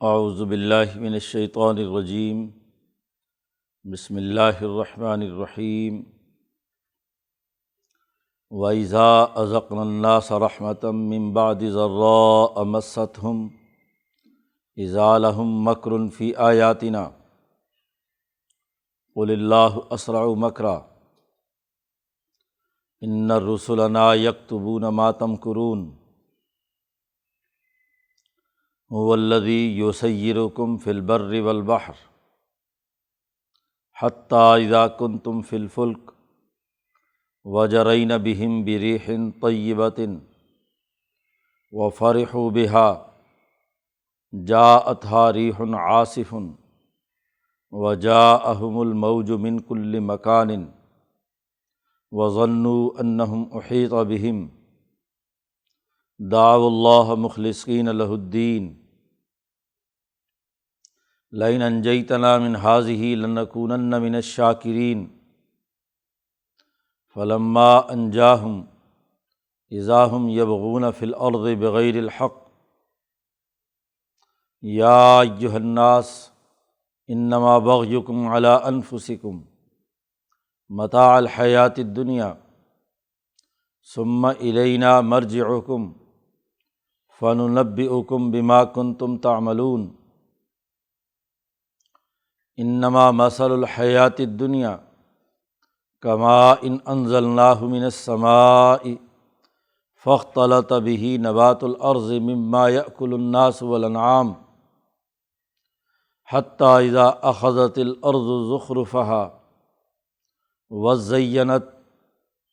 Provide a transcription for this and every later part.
اعوذ باللہ من الشیطان الرجیم بسم اللہ الرحمن الرحیم وَإِذَا أَذَقْنَا النَّاسَ رَحْمَةً مِّن بَعْدِ ضَرَّاءَ مَسَّتْهُمْ إِذَا لَهُم مَّكْرٌ فِي آيَاتِنَا قُلِ اللَّهُ أَسْرَعُ مَكْرًا إِنَّ رُسُلَنَا يَكْتُبُونَ مَا تَمْكُرُونَ هُوَ الَّذِي يُسَيِّرُكُمْ فِي الْبَرِّ وَالْبَحْرِ حَتَّىٰ إِذَا كُنتُمْ فِي الْفُلْكِ وَجَرَيْنَ بِهِمْ بِرِيحٍ طَيِّبَةٍ وَفَرِحُوا بِهَا جَاءَتْهَا رِيحٌ عَاصِفٌ وَجَاءَهُمُ الْمَوْجُ مِنْ كُلِّ مَكَانٍ وَظَنُّوا أَنَّهُمْ أُحِيطَ بِهِمْ دعوا اللہ مخلصین لہ الدین لئن انجیتنا من ہذہ لنکونن من الشاکرین فلما انجاہم اذا ہم یبغون فی الارض بغیر الحق یا ایہا الناس انما بغیکم علی انفسکم متاع الحیاۃ الدنیا ثم الینا مرجعکم فَنُنَبِّئُكُم بِمَا كُنتُمْ تَعْمَلُونَ انما مثل الحیاۃ الدنیا کماء انزلناہ من السماء فاختلط به نبات الارض مما یأکل الناس والانعام حتی اذا اخذت الارض زخرفها وزینت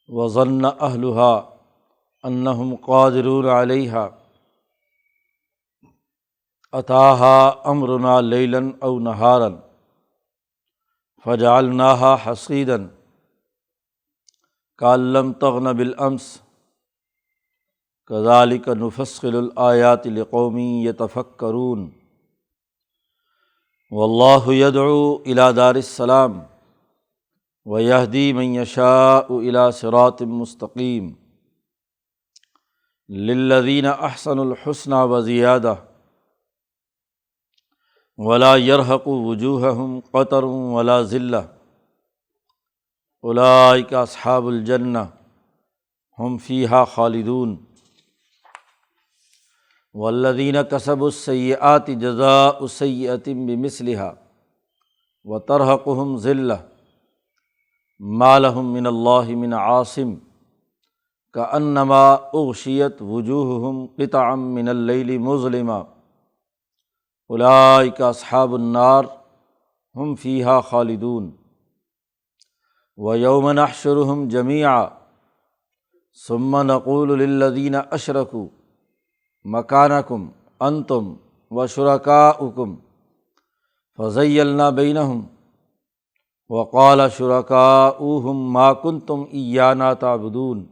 وظن اہلها انہم قادرون علیہا اتاها امرنا لیلا او نہارا فجعلناها حصیدا کأن لم تغن بالامس کذلک نفصل الآیات لقوم یتفکرون واللہ یدعو الی دار السلام ویہدی من یشاء الی صراط مستقیم للذین احسنوا الحسنى وزیادہ ولا یرہق وجوہہم قتر ولا ذلہ اولئک اصحاب الجنہ ہم فیہا خالدون والذین کسبوا السیئات جزاء سیئۃ بمثلہا وترہقہم ذلہ ما لہم من اللہ من عاصم کأنما اغشیت وجوہہم قطعا من اللیل مظلما اولئک اصحاب النار ہم فیہا خالدون ویوم نحشرہم جمیعا ثم نقول للذین اشرکوا مکانکم انتم وشرکاؤکم فزیلنا بینہم وقال شرکاؤہم ما کنتم ایانا تعبدون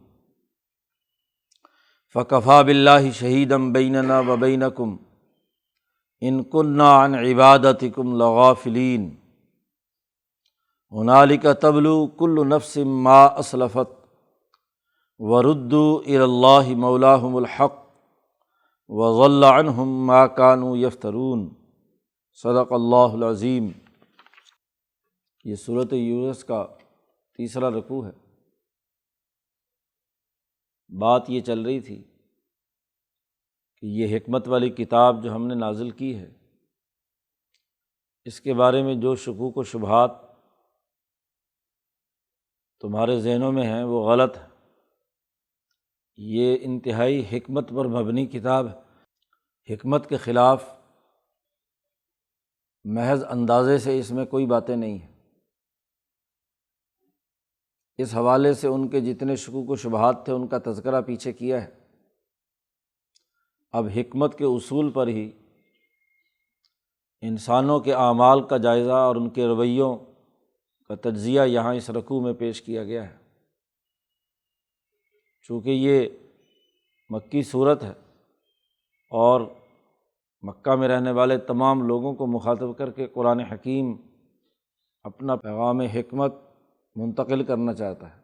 فکفی باللہ شہیدا بیننا وبینکم ان کننا عن عبادتکم لغافلین ہنالک تبلو کل نفس ما اسلفت وردوا الی اللہ مولاہم الحق وضل عنہم ما کانوا یفترون صدق اللہ العظیم۔ یہ سورۃ یونس کا تیسرا رکوع ہے۔ بات یہ چل رہی تھی کہ یہ حکمت والی کتاب جو ہم نے نازل کی ہے، اس کے بارے میں جو شکوک و شبہات تمہارے ذہنوں میں ہیں وہ غلط ہے۔ یہ انتہائی حکمت پر مبنی کتاب ہے، حکمت کے خلاف محض اندازے سے اس میں کوئی باتیں نہیں ہیں۔ اس حوالے سے ان کے جتنے شکوک و شبہات تھے ان کا تذکرہ پیچھے کیا ہے۔ اب حکمت کے اصول پر ہی انسانوں کے اعمال کا جائزہ اور ان کے رویوں کا تجزیہ یہاں اس رکوع میں پیش کیا گیا ہے۔ چونکہ یہ مکی صورت ہے اور مکہ میں رہنے والے تمام لوگوں کو مخاطب کر کے قرآن حکیم اپنا پیغام حکمت منتقل کرنا چاہتا ہے،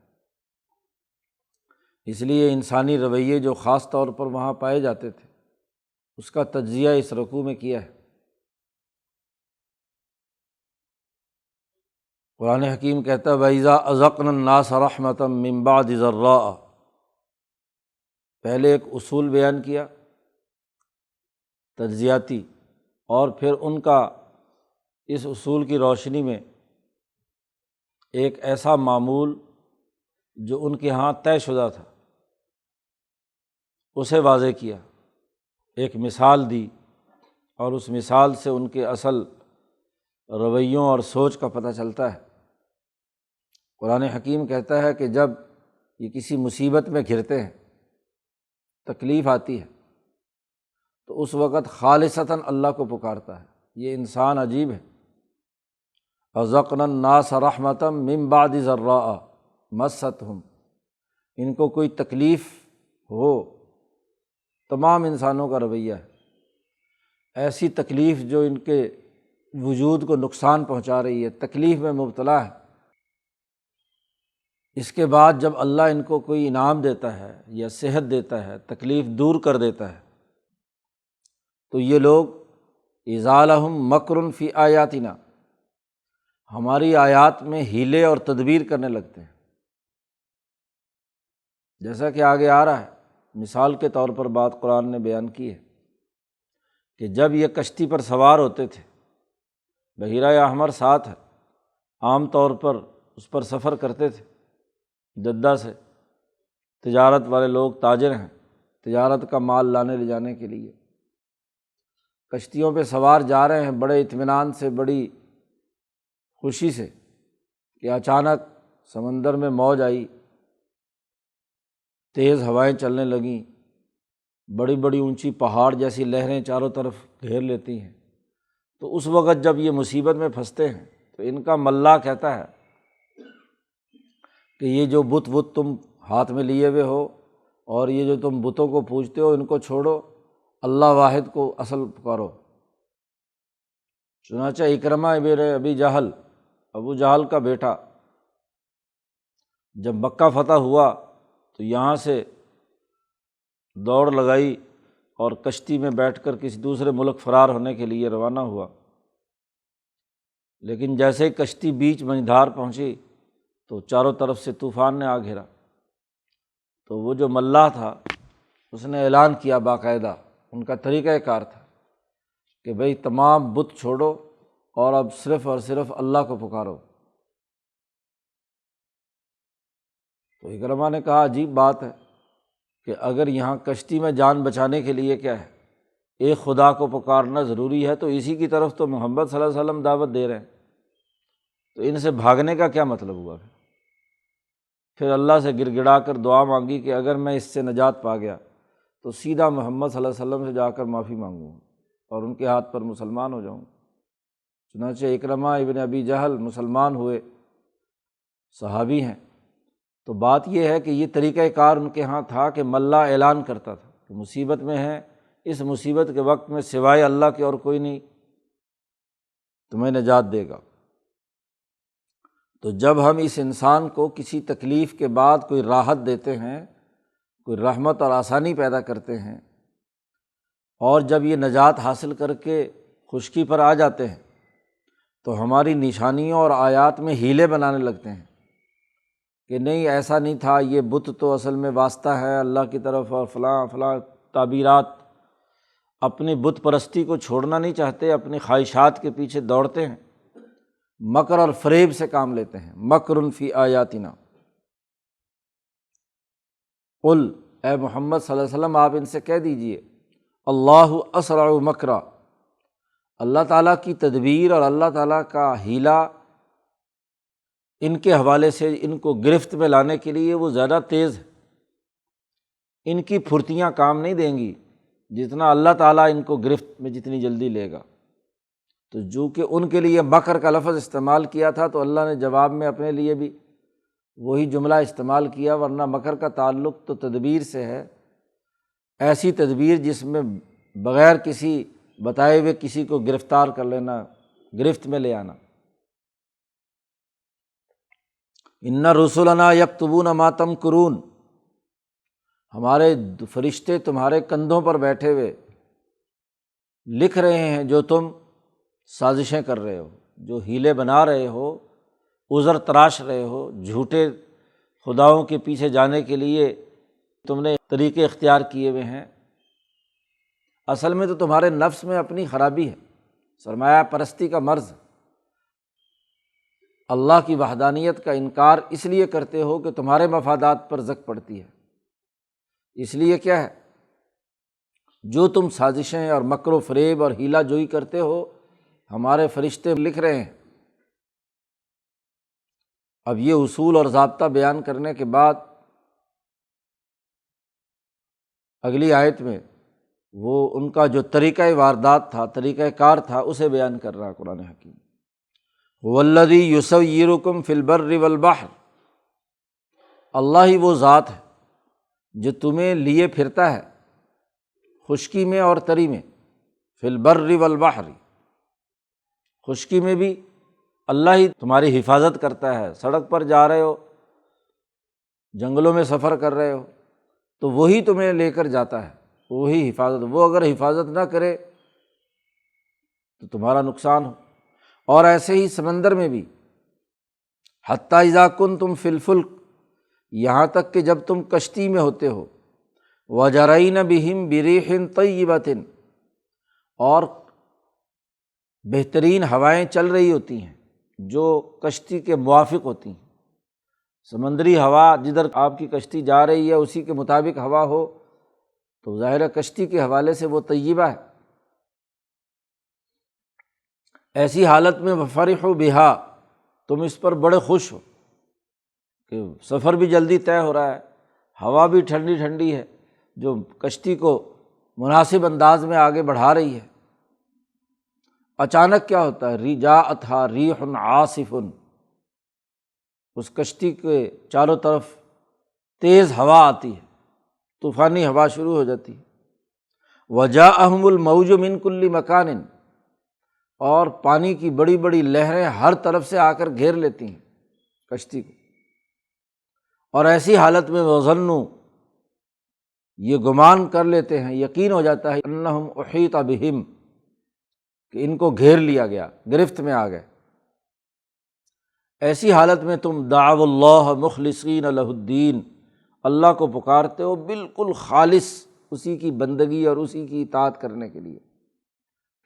اس لیے انسانی رویے جو خاص طور پر وہاں پائے جاتے تھے اس کا تجزیہ اس رکوع میں کیا ہے۔ قرآن حکیم کہتا ہے وَإِذَا أَذَقْنَا النَّاسَ رَحْمَةً مِّن بَعْدِ ضَرَّاءَ، پہلے ایک اصول بیان کیا تجزیاتی، اور پھر ان کا اس اصول کی روشنی میں ایک ایسا معمول جو ان کے ہاں طے شدہ تھا اسے واضح کیا، ایک مثال دی، اور اس مثال سے ان کے اصل رویوں اور سوچ کا پتہ چلتا ہے۔ قرآن حکیم کہتا ہے کہ جب یہ کسی مصیبت میں گھرتے ہیں، تکلیف آتی ہے، تو اس وقت خالصتاً اللہ کو پکارتا ہے۔ یہ انسان عجیب ہے۔ اذقنا الناس رحمۃ من بعد ضراء مستہم، ان کو کوئی تکلیف ہو، تمام انسانوں کا رویہ ہے، ایسی تکلیف جو ان کے وجود کو نقصان پہنچا رہی ہے، تکلیف میں مبتلا ہے، اس کے بعد جب اللہ ان کو کوئی انعام دیتا ہے یا صحت دیتا ہے، تکلیف دور کر دیتا ہے، تو یہ لوگ اذا لہم مکر فی آیاتنا، ہماری آیات میں حیلے اور تدبیر کرنے لگتے ہیں۔ جیسا کہ آگے آ رہا ہے، مثال کے طور پر بات قرآن نے بیان کی ہے کہ جب یہ کشتی پر سوار ہوتے تھے، بحیرہ احمر ساتھ ہے، عام طور پر اس پر سفر کرتے تھے، جدہ سے تجارت والے لوگ تاجر ہیں، تجارت کا مال لانے لے جانے کے لیے کشتیوں پہ سوار جا رہے ہیں بڑے اطمینان سے، بڑی خوشی سے، کہ اچانک سمندر میں موج آئی، تیز ہوائیں چلنے لگیں، بڑی بڑی اونچی پہاڑ جیسی لہریں چاروں طرف گھیر لیتی ہیں۔ تو اس وقت جب یہ مصیبت میں پھنستے ہیں تو ان کا ملا کہتا ہے کہ یہ جو بت تم ہاتھ میں لیے ہوئے ہو اور یہ جو تم بتوں کو پوجتے ہو، ان کو چھوڑو، اللہ واحد کو اصل پکارو۔ چنانچہ اکرمہ ابن ابی جہل، ابو جہل کا بیٹا، جب مکہ فتح ہوا تو یہاں سے دوڑ لگائی اور کشتی میں بیٹھ کر کسی دوسرے ملک فرار ہونے کے لیے روانہ ہوا، لیکن جیسے ہی کشتی بیچ مجھدار پہنچی تو چاروں طرف سے طوفان نے آ گھیرا۔ تو وہ جو ملاح تھا اس نے اعلان کیا، باقاعدہ ان کا طریقہ کار تھا کہ بھئی تمام بت چھوڑو اور اب صرف اور صرف اللہ کو پکارو۔ تو اکرمہ نے کہا عجیب بات ہے کہ اگر یہاں کشتی میں جان بچانے کے لیے کیا ہے، ایک خدا کو پکارنا ضروری ہے، تو اسی کی طرف تو محمد صلی اللہ علیہ وسلم دعوت دے رہے ہیں، تو ان سے بھاگنے کا کیا مطلب ہوا؟ پھر اللہ سے گڑ گڑا کر دعا مانگی کہ اگر میں اس سے نجات پا گیا تو سیدھا محمد صلی اللہ علیہ وسلم سے جا کر معافی مانگوں اور ان کے ہاتھ پر مسلمان ہو جاؤں۔ چنانچہ اکرمہ ابن ابی جہل مسلمان ہوئے، صحابی ہیں۔ تو بات یہ ہے کہ یہ طریقہ کار ان کے ہاں تھا کہ ملا اعلان کرتا تھا کہ مصیبت میں ہیں، اس مصیبت کے وقت میں سوائے اللہ کے اور کوئی نہیں تمہیں نجات دے گا۔ تو جب ہم اس انسان کو کسی تکلیف کے بعد کوئی راحت دیتے ہیں، کوئی رحمت اور آسانی پیدا کرتے ہیں، اور جب یہ نجات حاصل کر کے خشکی پر آ جاتے ہیں تو ہماری نشانیوں اور آیات میں حیلے بنانے لگتے ہیں کہ نہیں ایسا نہیں تھا، یہ بت تو اصل میں واسطہ ہے اللہ کی طرف، اور فلاں فلاں تعبیرات، اپنی بت پرستی کو چھوڑنا نہیں چاہتے، اپنی خواہشات کے پیچھے دوڑتے ہیں، مکر اور فریب سے کام لیتے ہیں۔ مکر فی آیاتنا، قل اے محمد صلی اللہ علیہ وسلم آپ ان سے کہہ دیجئے اللہ اسرع مکرا، اللہ تعالیٰ کی تدبیر اور اللہ تعالیٰ کا حیلہ ان کے حوالے سے ان کو گرفت میں لانے کے لیے وہ زیادہ تیز ہے، ان کی پھرتیاں کام نہیں دیں گی جتنا اللہ تعالیٰ ان کو گرفت میں جتنی جلدی لے گا۔ تو جو کہ ان کے لیے مکر کا لفظ استعمال کیا تھا تو اللہ نے جواب میں اپنے لیے بھی وہی جملہ استعمال کیا، ورنہ مکر کا تعلق تو تدبیر سے ہے، ایسی تدبیر جس میں بغیر کسی بتائے ہوئے کسی کو گرفتار کر لینا، گرفت میں لے آنا۔ ان رسلنا یکتبون ما تمکرون، ہمارے فرشتے تمہارے کندھوں پر بیٹھے ہوئے لکھ رہے ہیں جو تم سازشیں کر رہے ہو، جو حیلے بنا رہے ہو عذر تراش رہے ہو، جھوٹے خداؤں کے پیچھے جانے کے لیے تم نے طریقے اختیار کیے ہوئے ہیں، اصل میں تو تمہارے نفس میں اپنی خرابی ہے، سرمایہ پرستی کا مرض ہے۔ اللہ کی وحدانیت کا انکار اس لیے کرتے ہو کہ تمہارے مفادات پر زک پڑتی ہے۔ اس لیے کیا ہے، جو تم سازشیں اور مکر و فریب اور ہیلا جوئی کرتے ہو، ہمارے فرشتے لکھ رہے ہیں۔ اب یہ اصول اور ضابطہ بیان کرنے کے بعد اگلی آیت میں وہ ان کا جو طریقۂ واردات تھا، طریقۂ کار تھا، اسے بیان کر رہا قرآن حکیم۔ والذی یصیرکم فی البر والبحر، اللہ ہی وہ ذات ہے جو تمہیں لیے پھرتا ہے خشکی میں اور تری میں، فی البر والبحر، خشکی میں بھی اللہ ہی تمہاری حفاظت کرتا ہے۔ سڑک پر جا رہے ہو، جنگلوں میں سفر کر رہے ہو تو وہی تمہیں لے کر جاتا ہے، وہی حفاظت۔ وہ اگر حفاظت نہ کرے تو تمہارا نقصان ہو۔ اور ایسے ہی سمندر میں بھی، حتیٰ اذا کنتم فی الفلک، یہاں تک کہ جب تم کشتی میں ہوتے ہو، وجرین بہم بریح طیبۃ، اور بہترین ہوائیں چل رہی ہوتی ہیں جو کشتی کے موافق ہوتی ہیں۔ سمندری ہوا جدھر آپ کی کشتی جا رہی ہے اسی کے مطابق ہوا ہو تو ظاہر ہے کشتی کے حوالے سے وہ طیبہ ہے۔ ایسی حالت میں وفرحوا بہا، تم اس پر بڑے خوش ہو کہ سفر بھی جلدی طے ہو رہا ہے، ہوا بھی ٹھنڈی ٹھنڈی ہے جو کشتی کو مناسب انداز میں آگے بڑھا رہی ہے۔ اچانک کیا ہوتا ہے، جاءتھا ریح عاصف، اس کشتی کے چاروں طرف تیز ہوا آتی ہے، طوفانی ہوا شروع ہو جاتی ہے۔ وجاءہم الموج من کل مکان، اور پانی کی بڑی بڑی لہریں ہر طرف سے آ کر گھیر لیتی ہیں کشتی کو۔ اور ایسی حالت میں وظنوا، یہ گمان کر لیتے ہیں، یقین ہو جاتا ہے، انہم احیط بہم، کہ ان کو گھیر لیا گیا، گرفت میں آ گئے۔ ایسی حالت میں تم دعوا اللہ مخلصین لہ الدین، اللہ کو پکارتے ہو بالکل خالص اسی کی بندگی اور اسی کی اطاعت کرنے کے لیے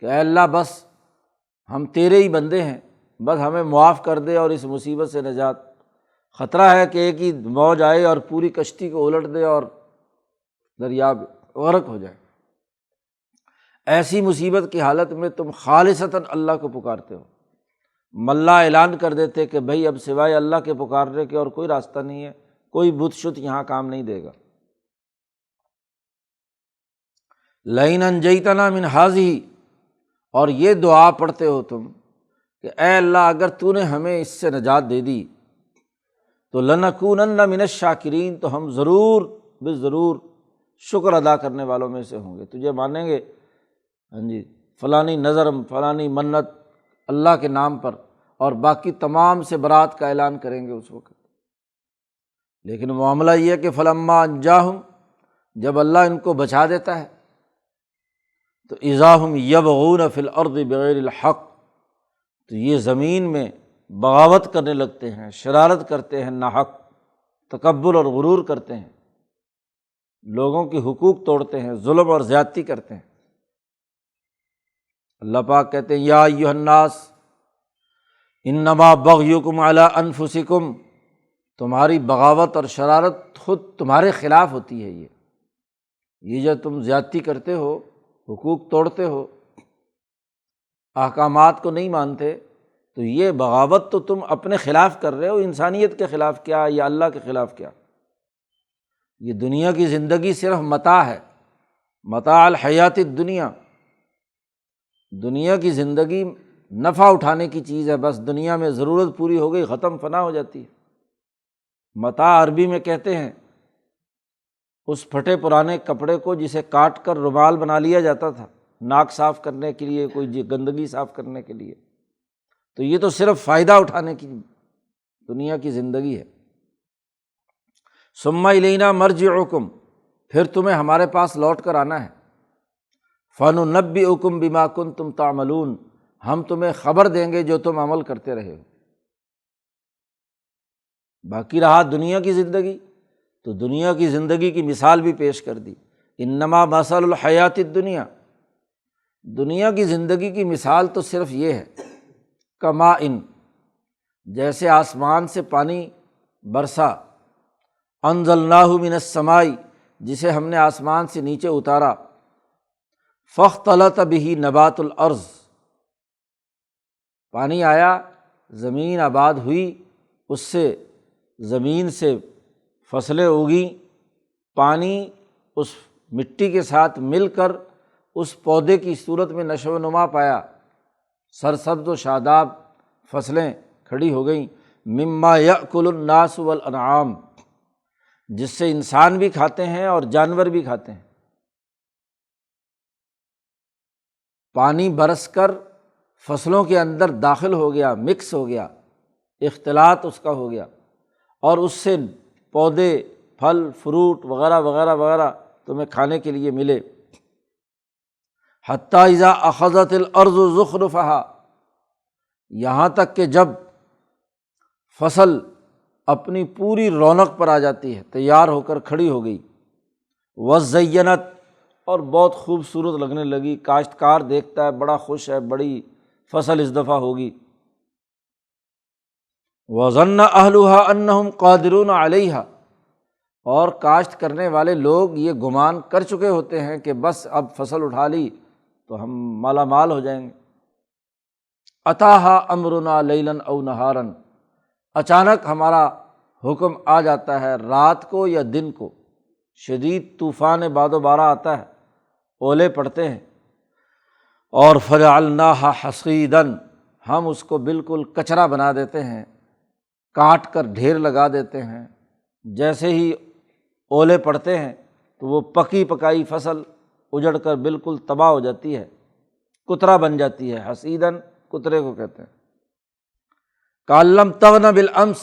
کہ اے اللہ بس ہم تیرے ہی بندے ہیں، بس ہمیں معاف کر دے اور اس مصیبت سے نجات۔ خطرہ ہے کہ ایک ہی موج آئے اور پوری کشتی کو الٹ دے اور دریا غرق ہو جائے۔ ایسی مصیبت کی حالت میں تم خالصتاً اللہ کو پکارتے ہو۔ ملا اعلان کر دیتے کہ بھئی اب سوائے اللہ کے پکارنے کے اور کوئی راستہ نہیں ہے، کوئی بت شت یہاں کام نہیں دے گا۔ لئن انجیتنا من ہذہ، اور یہ دعا پڑھتے ہو تم کہ اے اللہ اگر تو نے ہمیں اس سے نجات دے دی تو لنکونن من الشاکرین، تو ہم ضرور بالضرور شکر ادا کرنے والوں میں سے ہوں گے، تجھے مانیں گے۔ ہاں جی، فلانی نظر فلانی منت اللہ کے نام پر، اور باقی تمام سے برات کا اعلان کریں گے اس وقت۔ لیکن معاملہ یہ ہے کہ فلما انجاہم، جب اللہ ان کو بچا دیتا ہے تو اذا ہم یبغون فی الارض بغیر الحق، تو یہ زمین میں بغاوت کرنے لگتے ہیں، شرارت کرتے ہیں، ناحق تکبر اور غرور کرتے ہیں، لوگوں کے حقوق توڑتے ہیں، ظلم اور زیادتی کرتے ہیں۔ اللہ پاک کہتے ہیں یا ایھا الناس انما بغیکم علی انفسکم، تمہاری بغاوت اور شرارت خود تمہارے خلاف ہوتی ہے۔ یہ جو تم زیادتی کرتے ہو، حقوق توڑتے ہو، احکامات کو نہیں مانتے، تو یہ بغاوت تو تم اپنے خلاف کر رہے ہو، انسانیت کے خلاف کیا یا اللہ کے خلاف کیا؟ یہ دنیا کی زندگی صرف متاع ہے، متاع الحیات الدنیا، دنیا کی زندگی نفع اٹھانے کی چیز ہے، بس دنیا میں ضرورت پوری ہو گئی، ختم فنا ہو جاتی ہے۔ متاع عربی میں کہتے ہیں اس پھٹے پرانے کپڑے کو جسے کاٹ کر رومال بنا لیا جاتا تھا ناک صاف کرنے کے لیے، کوئی گندگی صاف کرنے کے لیے، تو یہ تو صرف فائدہ اٹھانے کی دنیا کی زندگی ہے۔ ثم الینا مرجعکم، پھر تمہیں ہمارے پاس لوٹ کر آنا ہے۔ فننبئکم بما کنتم تعملون، ہم تمہیں خبر دیں گے جو تم عمل کرتے رہے ہو۔ باقی رہا دنیا کی زندگی، تو دنیا کی زندگی کی مثال بھی پیش کر دی، انما مثل الحیات الدنیا، دنیا کی زندگی کی مثال تو صرف یہ ہے، کماء، جیسے آسمان سے پانی برسا، انزلناہ من السماء، جسے ہم نے آسمان سے نیچے اتارا، فاختلط بہ نبات الارض، پانی آیا، زمین آباد ہوئی، اس سے زمین سے فصلیں اگیں، پانی اس مٹی کے ساتھ مل کر اس پودے کی صورت میں نشو و نما پایا، سرسبز و شاداب فصلیں کھڑی ہو گئیں، مما یأکل الناس والانعام، جس سے انسان بھی کھاتے ہیں اور جانور بھی کھاتے ہیں۔ پانی برس کر فصلوں کے اندر داخل ہو گیا، مکس ہو گیا، اختلاط اس کا ہو گیا، اور اس سے پودے، پھل، فروٹ وغیرہ وغیرہ وغیرہ تمہیں کھانے کے لیے ملے۔ حتیٰ اذا اخذت الارض زخرفہا، یہاں تک کہ جب فصل اپنی پوری رونق پر آ جاتی ہے، تیار ہو کر کھڑی ہو گئی، وزینت، اور بہت خوبصورت لگنے لگی، کاشتکار دیکھتا ہے بڑا خوش ہے، بڑی فصل اس دفعہ ہوگی، وظن اہلھا انہم قادرون علیہا، اور کاشت کرنے والے لوگ یہ گمان کر چکے ہوتے ہیں کہ بس اب فصل اٹھا لی تو ہم مالا مال ہو جائیں گے۔ اتاہا امرنا لیلا او نہارا، اچانک ہمارا حکم آ جاتا ہے رات کو یا دن کو، شدید طوفان باد و بارہ آتا ہے، اولے پڑتے ہیں، اور فجعلناہا حصیدا، ہم اس کو بالکل کچرا بنا دیتے ہیں، کاٹ کر ڈھیر لگا دیتے ہیں، جیسے ہی اولے پڑتے ہیں تو وہ پکی پکائی فصل اجڑ کر بالکل تباہ ہو جاتی ہے، کترا بن جاتی ہے، حصیداً کترے کو کہتے ہیں۔ کأن لم تغن بالامس،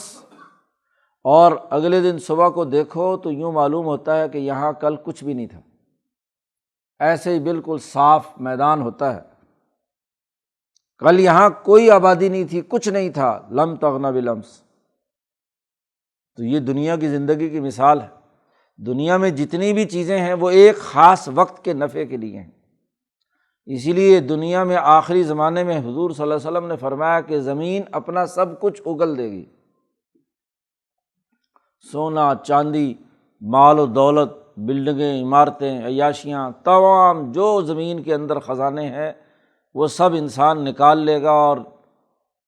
اور اگلے دن صبح کو دیکھو تو یوں معلوم ہوتا ہے کہ یہاں کل کچھ بھی نہیں تھا، ایسے ہی بالکل صاف میدان ہوتا ہے، کل یہاں کوئی آبادی نہیں تھی، کچھ نہیں تھا، لم تغن بالامس۔ تو یہ دنیا کی زندگی کی مثال ہے، دنیا میں جتنی بھی چیزیں ہیں وہ ایک خاص وقت کے نفع کے لیے ہیں، اسی لیے دنیا میں آخری زمانے میں حضور صلی اللہ علیہ وسلم نے فرمایا کہ زمین اپنا سب کچھ اگل دے گی، سونا چاندی، مال و دولت، بلڈنگیں، عمارتیں، عیاشیاں، تمام جو زمین کے اندر خزانے ہیں وہ سب انسان نکال لے گا، اور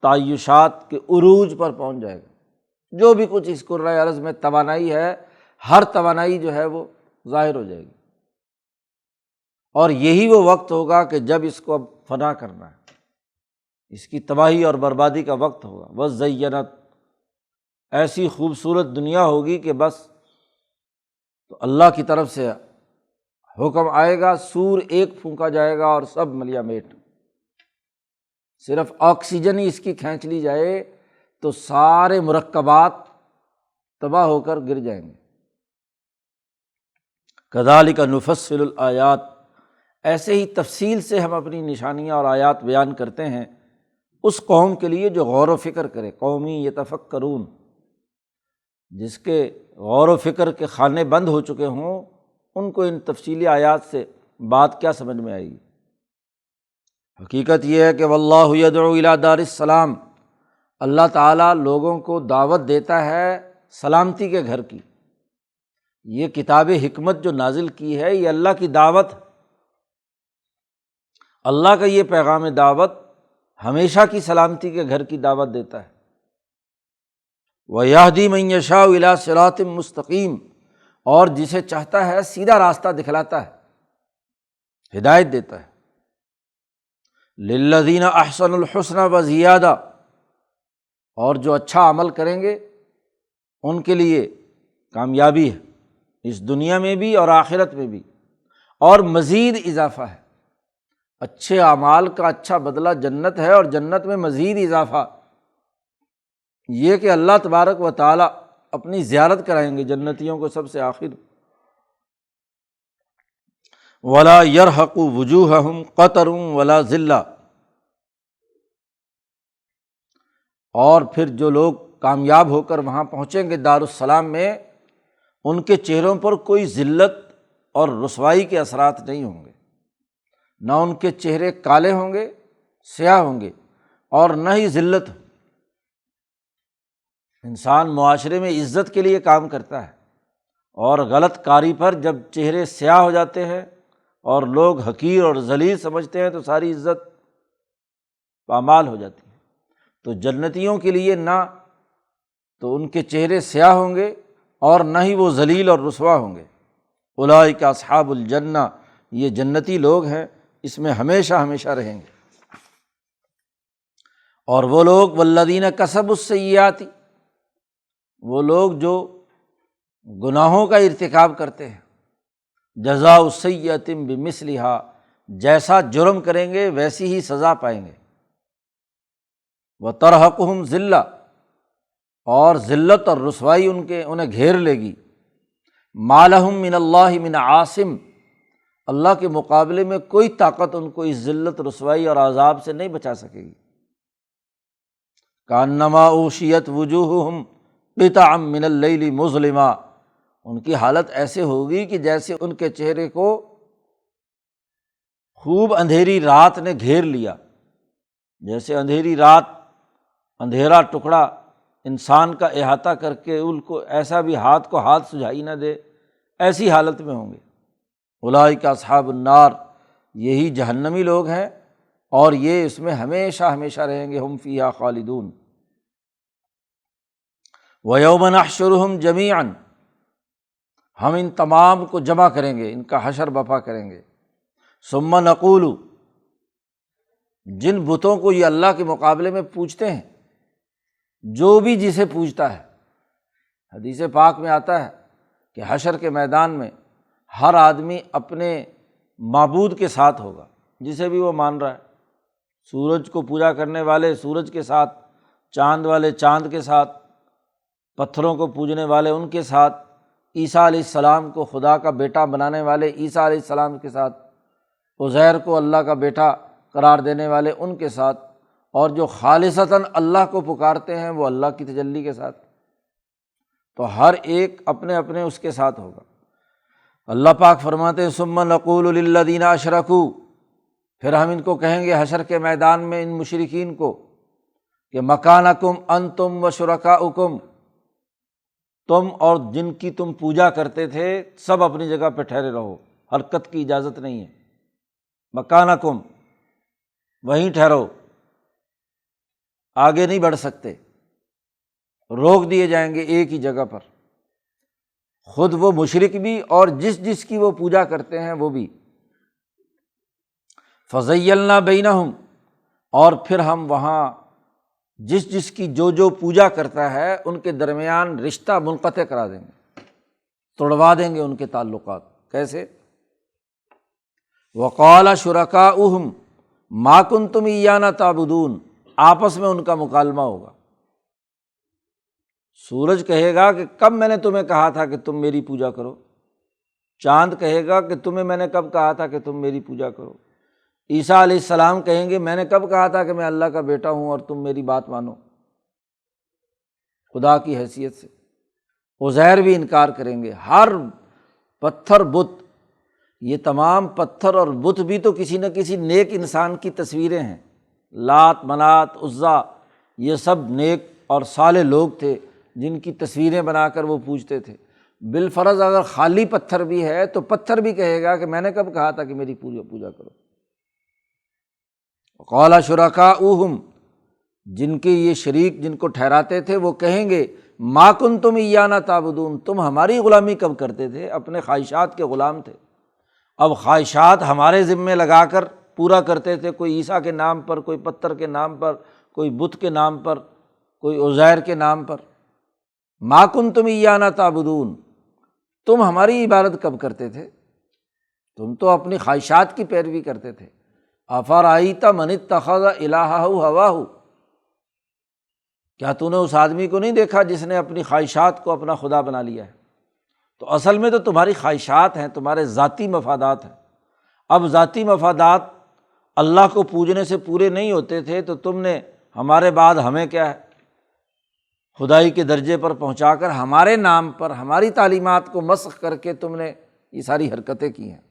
تعیشات کے عروج پر پہنچ جائے گا، جو بھی کچھ اس کرۂ ارض میں توانائی ہے، ہر توانائی جو ہے وہ ظاہر ہو جائے گی، اور یہی وہ وقت ہوگا کہ جب اس کو اب فنا کرنا ہے، اس کی تباہی اور بربادی کا وقت ہوگا۔ وزینت، ایسی خوبصورت دنیا ہوگی کہ بس، تو اللہ کی طرف سے حکم آئے گا، سور ایک پھونکا جائے گا اور سب ملیا میٹ، صرف آکسیجن ہی اس کی کھینچ لی جائے تو سارے مرکبات تباہ ہو کر گر جائیں گے۔ کذالک نفصل الآیات، ایسے ہی تفصیل سے ہم اپنی نشانیاں اور آیات بیان کرتے ہیں اس قوم کے لیے جو غور و فکر کرے، قومی یتفکرون، جس کے غور و فکر کے خانے بند ہو چکے ہوں، ان کو ان تفصیلی آیات سے بات کیا سمجھ میں آئی۔ حقیقت یہ ہے کہ واللہ یدعو الی دار السلام، اللہ تعالیٰ لوگوں کو دعوت دیتا ہے سلامتی کے گھر کی۔ یہ کتاب حکمت جو نازل کی ہے یہ اللہ کی دعوت، اللہ کا یہ پیغام دعوت ہمیشہ کی سلامتی کے گھر کی دعوت دیتا ہے۔ وَيَهْدِي مَن يَشَاءُ إِلَىٰ صِرَاطٍ مُّسْتَقِيمٍ، اور جسے چاہتا ہے سیدھا راستہ دکھلاتا ہے، ہدایت دیتا ہے۔ لِلَّذِينَ أَحْسَنُوا الْحُسْنَى وَزِيَادَةٌ، اور جو اچھا عمل کریں گے ان کے لیے کامیابی ہے، اس دنیا میں بھی اور آخرت میں بھی، اور مزید اضافہ ہے۔ اچھے اعمال کا اچھا بدلہ جنت ہے، اور جنت میں مزید اضافہ یہ کہ اللہ تبارک و تعالیٰ اپنی زیارت کرائیں گے جنتیوں کو سب سے آخر۔ وَلَا يَرْحَقُ وُجُوهَهُمْ قَتَرٌ وَلَا ذِلَّةٌ، اور پھر جو لوگ کامیاب ہو کر وہاں پہنچیں گے دارالسلام میں، ان کے چہروں پر کوئی ذلت اور رسوائی کے اثرات نہیں ہوں گے، نہ ان کے چہرے کالے ہوں گے، سیاہ ہوں گے، اور نہ ہی ذلت۔ انسان معاشرے میں عزت کے لیے کام کرتا ہے، اور غلط کاری پر جب چہرے سیاہ ہو جاتے ہیں اور لوگ حقیر اور ذلیل سمجھتے ہیں تو ساری عزت پامال ہو جاتی ہے۔ تو جنتیوں کے لیے نہ تو ان کے چہرے سیاہ ہوں گے اور نہ ہی وہ ذلیل اور رسوا ہوں گے۔ اولئک اصحاب الجنہ، یہ جنتی لوگ ہیں، اس میں ہمیشہ ہمیشہ رہیں گے۔ اور وہ لوگ والذین کسبوا السیئات، وہ لوگ جو گناہوں کا ارتکاب کرتے ہیں، جزاء السیئۃ بمثلھا، جیسا جرم کریں گے ویسی ہی سزا پائیں گے۔ وترہقہم ذلہ، اور ذلت اور رسوائی انہیں گھیر لے گی۔ ما لہم من اللہ من عاصم، اللہ کے مقابلے میں کوئی طاقت ان کو اس ذلت، رسوائی اور عذاب سے نہیں بچا سکے گی۔ کانما اوشیت وجوہہم قطعا من اللیل مظلما، ان کی حالت ایسے ہوگی کہ جیسے ان کے چہرے کو خوب اندھیری رات نے گھیر لیا، جیسے اندھیری رات، اندھیرا ٹکڑا انسان کا احاطہ کر کے ان کو ایسا بھی ہاتھ کو ہاتھ سجھائی نہ دے، ایسی حالت میں ہوں گے۔ اولئک اصحاب النار، یہی جہنمی لوگ ہیں، اور یہ اس میں ہمیشہ ہمیشہ رہیں گے، ہم فیہا خالدون۔ وَيَوْمَ نَحْشُرُهُمْ جَمِيعًا، ہم ان تمام کو جمع کریں گے، ان کا حشر بپا کریں گے۔ ثُمَّ نَقُولُ، جن بتوں کو یہ اللہ کے مقابلے میں پوجتے ہیں، جو بھی جسے پوجتا ہے، حدیث پاک میں آتا ہے کہ حشر کے میدان میں ہر آدمی اپنے معبود کے ساتھ ہوگا، جسے بھی وہ مان رہا ہے۔ سورج کو پوجا کرنے والے سورج کے ساتھ، چاند والے چاند کے ساتھ، پتھروں کو پوجنے والے ان کے ساتھ، عیسیٰ علیہ السلام کو خدا کا بیٹا بنانے والے عیسیٰ علیہ السلام کے ساتھ، عزیر کو اللہ کا بیٹا قرار دینے والے ان کے ساتھ، اور جو خالصتاً اللہ کو پکارتے ہیں وہ اللہ کی تجلی کے ساتھ۔ تو ہر ایک اپنے اپنے اس کے ساتھ ہوگا۔ اللہ پاک فرماتے ہیں ثم نقول للذین اشرکوا، پھر ہم ان کو کہیں گے حشر کے میدان میں ان مشرکین کو کہ مکانکم انتم و شرکاؤکم، تم اور جن کی تم پوجا کرتے تھے سب اپنی جگہ پہ ٹھہرے رہو، حرکت کی اجازت نہیں ہے۔ مکانکم، وہیں ٹھہرو، آگے نہیں بڑھ سکتے، روک دیے جائیں گے ایک ہی جگہ پر، خود وہ مشرک بھی اور جس کی وہ پوجا کرتے ہیں وہ بھی۔ فَزَيَّلْنَا بَيْنَهُمْ، اور پھر ہم وہاں جس کی جو پوجا کرتا ہے ان کے درمیان رشتہ منقطع کرا دیں گے، توڑوا دیں گے ان کے تعلقات۔ کیسے؟ وَقَالَ شُرَكَاؤُهُمْ مَا كُنْتُمْ إِيَّانَا تَعْبُدُونَ، آپس میں ان کا مکالمہ ہوگا۔ سورج کہے گا کہ کب میں نے تمہیں کہا تھا کہ تم میری پوجا کرو، چاند کہے گا کہ تمہیں میں نے کب کہا تھا کہ تم میری پوجا کرو، عیسیٰ علیہ السلام کہیں گے میں نے کب کہا تھا کہ میں اللہ کا بیٹا ہوں اور تم میری بات مانو خدا کی حیثیت سے۔ عزیر بھی انکار کریں گے۔ ہر پتھر بت، یہ تمام پتھر اور بت بھی تو کسی نہ کسی نیک انسان کی تصویریں ہیں۔ لات، منات، عزا، یہ سب نیک اور صالح لوگ تھے جن کی تصویریں بنا کر وہ پوجتے تھے۔ بالفرض اگر خالی پتھر بھی ہے تو پتھر بھی کہے گا کہ میں نے کب کہا تھا کہ میری پوجا کرو۔ قال شرکاؤہم، جن کے یہ شریک جن کو ٹھہراتے تھے وہ کہیں گے ما کنتم ایانا تعبدون، تم ہماری غلامی کب کرتے تھے؟ اپنے خواہشات کے غلام تھے، اب خواہشات ہمارے ذمے لگا کر پورا کرتے تھے، کوئی عیسیٰ کے نام پر، کوئی پتھر کے نام پر، کوئی بت کے نام پر، کوئی عزیر کے نام پر۔ ما کنتم ایانا تعبدون، تم ہماری عبادت کب کرتے تھے؟ تم تو اپنی خواہشات کی پیروی کرتے تھے۔ افرأیت من اتخذ الہہ ہواہ، کیا تو نے اس آدمی کو نہیں دیکھا جس نے اپنی خواہشات کو اپنا خدا بنا لیا ہے؟ تو اصل میں تو تمہاری خواہشات ہیں، تمہارے ذاتی مفادات ہیں۔ اب ذاتی مفادات اللہ کو پوجنے سے پورے نہیں ہوتے تھے تو تم نے ہمارے بعد ہمیں کیا ہے، خدائی کے درجے پر پہنچا کر ہمارے نام پر ہماری تعلیمات کو مسخ کر کے تم نے یہ ساری حرکتیں کی ہیں۔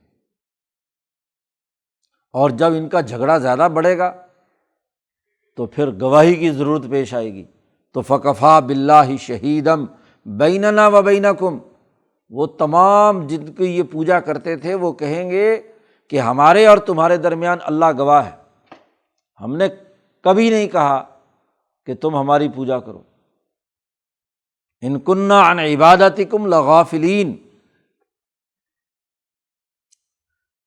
اور جب ان کا جھگڑا زیادہ بڑھے گا تو پھر گواہی کی ضرورت پیش آئے گی، تو فکفیٰ باللہ شہیدم بیننا و بینکم، وہ تمام جن کی یہ پوجا کرتے تھے وہ کہیں گے کہ ہمارے اور تمہارے درمیان اللہ گواہ ہے، ہم نے کبھی نہیں کہا کہ تم ہماری پوجا کرو۔ ان کننا عن عبادتکم لغافلین،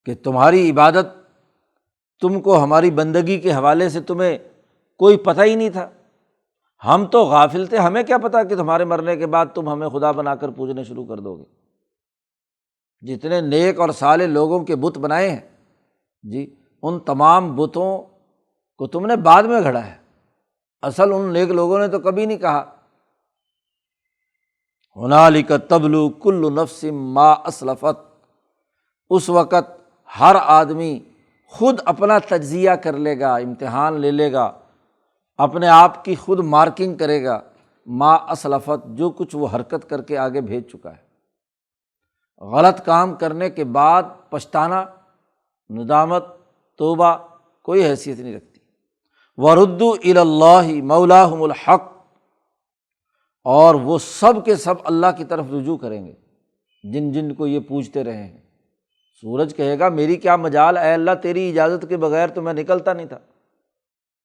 کہ تمہاری عبادت، تم کو ہماری بندگی کے حوالے سے تمہیں کوئی پتہ ہی نہیں تھا، ہم تو غافل تھے، ہمیں کیا پتہ کہ تمہارے مرنے کے بعد تم ہمیں خدا بنا کر پوجنے شروع کر دو گے۔ جتنے نیک اور صالح لوگوں کے بت بنائے ہیں جی، ان تمام بتوں کو تم نے بعد میں گھڑا ہے، اصل ان نیک لوگوں نے تو کبھی نہیں کہا۔ ہنالک تبلو کل نفس ما اسلفت، اس وقت ہر آدمی خود اپنا تجزیہ کر لے گا، امتحان لے لے گا، اپنے آپ کی خود مارکنگ کرے گا، ما اسلفت، جو کچھ وہ حرکت کر کے آگے بھیج چکا ہے۔ غلط کام کرنے کے بعد پچھتانا، ندامت، توبہ کوئی حیثیت نہیں رکھتی۔ وردوا الی اللہ مولاہم الحق، اور وہ سب کے سب اللہ کی طرف رجوع کریں گے جن جن کو یہ پوجتے رہے ہیں۔ سورج کہے گا میری کیا مجال، اے اللہ تیری اجازت کے بغیر تو میں نکلتا نہیں تھا،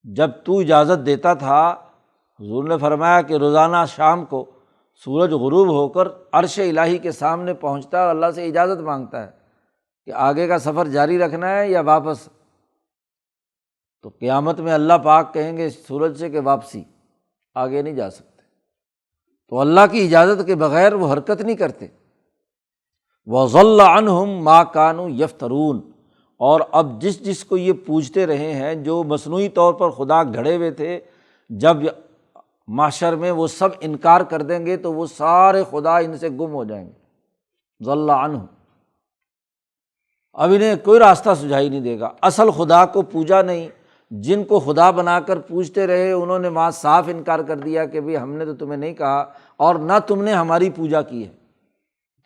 جب تو اجازت دیتا تھا۔ حضور نے فرمایا کہ روزانہ شام کو سورج غروب ہو کر عرش الہی کے سامنے پہنچتا ہے اور اللہ سے اجازت مانگتا ہے کہ آگے کا سفر جاری رکھنا ہے یا واپس۔ تو قیامت میں اللہ پاک کہیں گے سورج سے کہ واپسی، آگے نہیں جا سکتے۔ تو اللہ کی اجازت کے بغیر وہ حرکت نہیں کرتے۔ وَضَلَّ عَنْهُمْ مَا كَانُوا يَفْتَرُونَ، اور اب جس جس کو یہ پوجتے رہے ہیں، جو مصنوعی طور پر خدا گھڑے ہوئے تھے، جب محشر میں وہ سب انکار کر دیں گے تو وہ سارے خدا ان سے گم ہو جائیں گے۔ ضل عنہم، اب انہیں کوئی راستہ سجھائی نہیں دے گا۔ اصل خدا کو پوجا نہیں، جن کو خدا بنا کر پوجتے رہے انہوں نے وہاں صاف انکار کر دیا کہ بھئی ہم نے تو تمہیں نہیں کہا، اور نہ تم نے ہماری پوجا کی ہے،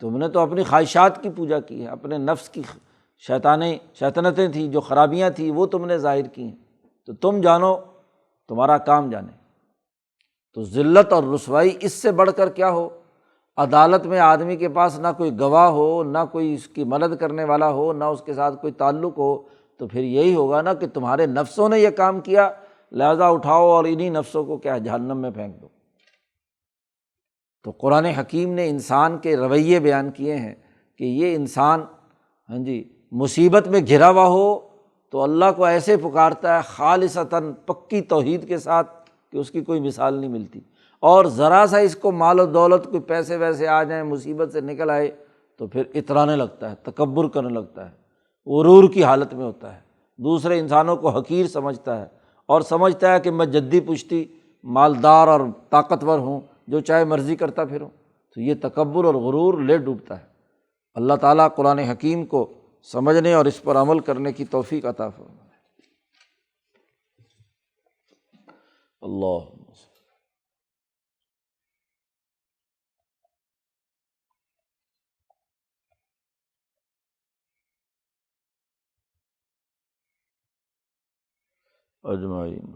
تم نے تو اپنی خواہشات کی پوجا کی ہے، اپنے نفس کی شیطنتیں تھیں، جو خرابیاں تھیں وہ تم نے ظاہر کی ہیں، تو تم جانو، تمہارا کام جانے۔ تو ذلت اور رسوائی اس سے بڑھ کر کیا ہو؟ عدالت میں آدمی کے پاس نہ کوئی گواہ ہو، نہ کوئی اس کی مدد کرنے والا ہو، نہ اس کے ساتھ کوئی تعلق ہو، تو پھر یہی ہوگا نا کہ تمہارے نفسوں نے یہ کام کیا، لہذا اٹھاؤ اور انہی نفسوں کو کیا جہنم میں پھینک دو۔ تو قرآن حکیم نے انسان کے رویے بیان کیے ہیں کہ یہ انسان مصیبت میں گھرا ہوا ہو تو اللہ کو ایسے پکارتا ہے خالصتاً پکی توحید کے ساتھ کہ اس کی کوئی مثال نہیں ملتی، اور ذرا سا اس کو مال و دولت، کوئی پیسے ویسے آ جائیں، مصیبت سے نکل آئے تو پھر اترانے لگتا ہے، تکبر کرنے لگتا ہے، غرور کی حالت میں ہوتا ہے، دوسرے انسانوں کو حقیر سمجھتا ہے اور سمجھتا ہے کہ میں جدی پشتی مالدار اور طاقتور ہوں، جو چاہے مرضی کرتا پھروں، تو یہ تکبر اور غرور لے ڈوبتا ہے۔ اللہ تعالیٰ قرآن حکیم کو سمجھنے اور اس پر عمل کرنے کی توفیق عطا فرمائے۔ اللہ اجمعین۔